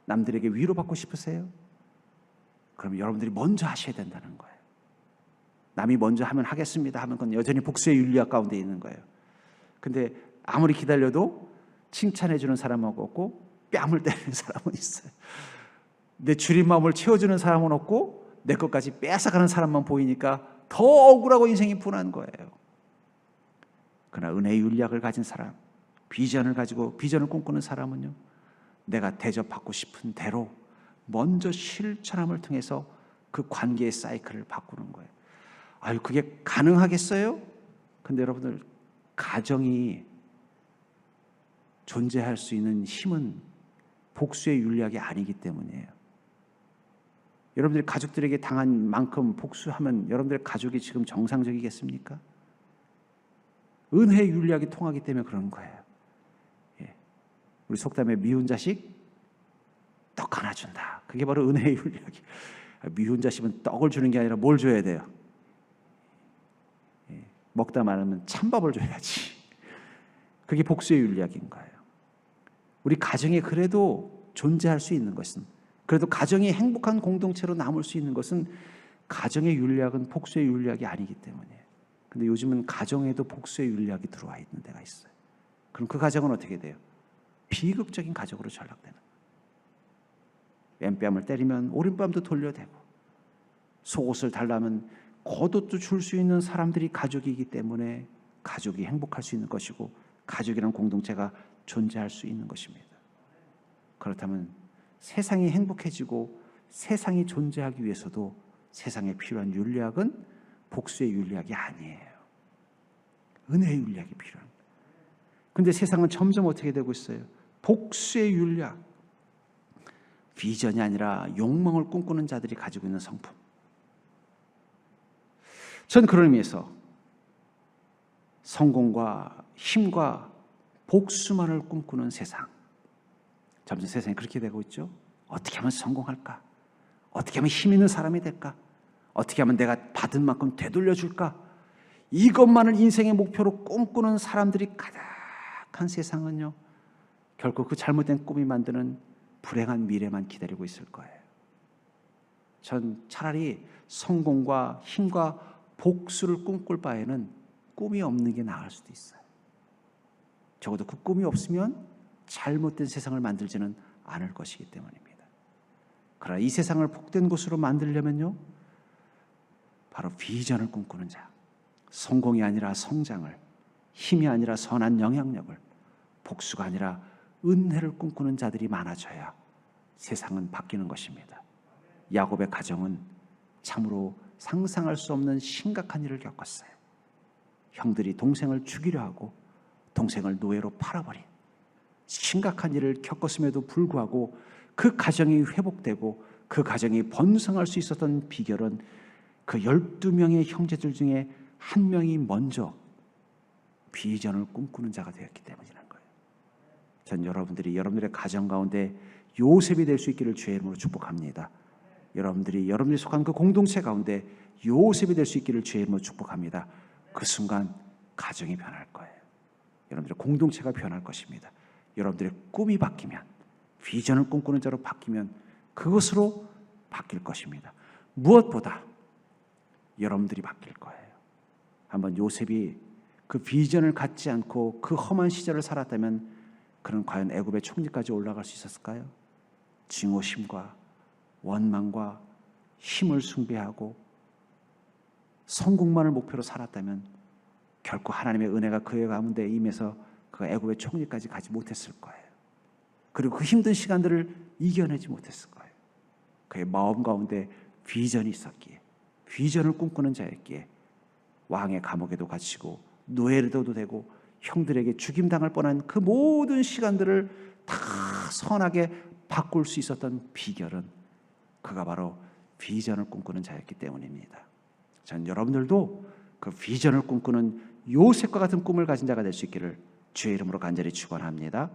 남들에게 위로받고 싶으세요? 그럼 여러분들이 먼저 하셔야 된다는 거예요. 남이 먼저 하면 하겠습니다 하면 그건 여전히 복수의 윤리학 가운데 있는 거예요. 근데 아무리 기다려도 칭찬해 주는 사람하고 없고 뺨을 때리는 사람은 있어요. 내 주린 마음을 채워주는 사람은 없고 내 것까지 뺏어가는 사람만 보이니까 더 억울하고 인생이 분한 거예요. 그러나 은혜의 윤리학을 가진 사람, 비전을 가지고 비전을 꿈꾸는 사람은요, 내가 대접받고 싶은 대로 먼저 실천함을 통해서 그 관계의 사이클을 바꾸는 거예요. 아유, 그게 가능하겠어요? 근데 여러분들, 가정이 존재할 수 있는 힘은 복수의 윤리학이 아니기 때문이에요. 여러분들이 가족들에게 당한 만큼 복수하면 여러분들의 가족이 지금 정상적이겠습니까? 은혜의 윤리학이 통하기 때문에 그런 거예요. 예. 우리 속담에 미운 자식 떡 하나 준다. 그게 바로 은혜의 윤리학이. 미운 자식은 떡을 주는 게 아니라 뭘 줘야 돼요? 예. 먹다 말하면 찬밥을 줘야지. 그게 복수의 윤리학인 거예요. 우리 가정에 그래도 존재할 수 있는 것은, 그래도 가정이 행복한 공동체로 남을 수 있는 것은 가정의 윤리학은 복수의 윤리학이 아니기 때문이에요. 근데 요즘은 가정에도 복수의 윤리학이 들어와 있는 데가 있어요. 그럼 그 가정은 어떻게 돼요? 비극적인 가정으로 전락되는 거예요. 왼뺨을 때리면 오른뺨도 돌려대고, 속옷을 달라면 겉옷도 줄 수 있는 사람들이 가족이기 때문에 가족이 행복할 수 있는 것이고 가족이라는 공동체가 존재할 수 있는 것입니다. 그렇다면 세상이 행복해지고 세상이 존재하기 위해서도 세상에 필요한 윤리학은 복수의 윤리학이 아니에요. 은혜의 윤리학이 필요한 거예요. 그런데 세상은 점점 어떻게 되고 있어요? 복수의 윤리학, 비전이 아니라 욕망을 꿈꾸는 자들이 가지고 있는 성품. 전 그런 의미에서 성공과 힘과 복수만을 꿈꾸는 세상, 점점 세상이 그렇게 되고 있죠. 어떻게 하면 성공할까? 어떻게 하면 힘 있는 사람이 될까? 어떻게 하면 내가 받은 만큼 되돌려줄까? 이것만을 인생의 목표로 꿈꾸는 사람들이 가득한 세상은요, 결국 그 잘못된 꿈이 만드는 불행한 미래만 기다리고 있을 거예요. 전 차라리 성공과 힘과 복수를 꿈꿀 바에는 꿈이 없는 게 나을 수도 있어요. 적어도 그 꿈이 없으면 잘못된 세상을 만들지는 않을 것이기 때문입니다. 그러나 이 세상을 복된 곳으로 만들려면요, 바로 비전을 꿈꾸는 자, 성공이 아니라 성장을, 힘이 아니라 선한 영향력을, 복수가 아니라 은혜를 꿈꾸는 자들이 많아져야 세상은 바뀌는 것입니다. 야곱의 가정은 참으로 상상할 수 없는 심각한 일을 겪었어요. 형들이 동생을 죽이려 하고 동생을 노예로 팔아버린 심각한 일을 겪었음에도 불구하고 그 가정이 회복되고 그 가정이 번성할 수 있었던 비결은 그 12명의 형제들 중에 한 명이 먼저 비전을 꿈꾸는 자가 되었기 때문이라는 거예요. 전 여러분들이 여러분들의 가정 가운데 요셉이 될 수 있기를 주의 이름으로 축복합니다. 여러분들이 속한 그 공동체 가운데 요셉이 될 수 있기를 주의 이름으로 축복합니다. 그 순간 가정이 변할 거예요. 여러분들의 공동체가 변할 것입니다. 여러분들의 꿈이 바뀌면, 비전을 꿈꾸는 자로 바뀌면 그것으로 바뀔 것입니다. 무엇보다 여러분들이 바뀔 거예요. 한번 요셉이 그 비전을 갖지 않고 그 험한 시절을 살았다면 그는 과연 애굽의 총리까지 올라갈 수 있었을까요? 증오심과 원망과 힘을 숭배하고 성공만을 목표로 살았다면 결코 하나님의 은혜가 그의 가운데 임해서 그 애굽의 총리까지 가지 못했을 거예요. 그리고 그 힘든 시간들을 이겨내지 못했을 거예요. 그의 마음 가운데 비전이 있었기에, 비전을 꿈꾸는 자였기에 왕의 감옥에도 갇히고 노예로도 되고 형들에게 죽임당할 뻔한 그 모든 시간들을 다 선하게 바꿀 수 있었던 비결은 그가 바로 비전을 꿈꾸는 자였기 때문입니다. 전 여러분들도 그 비전을 꿈꾸는 요셉과 같은 꿈을 가진 자가 될 수 있기를 주의 이름으로 간절히 축원합니다.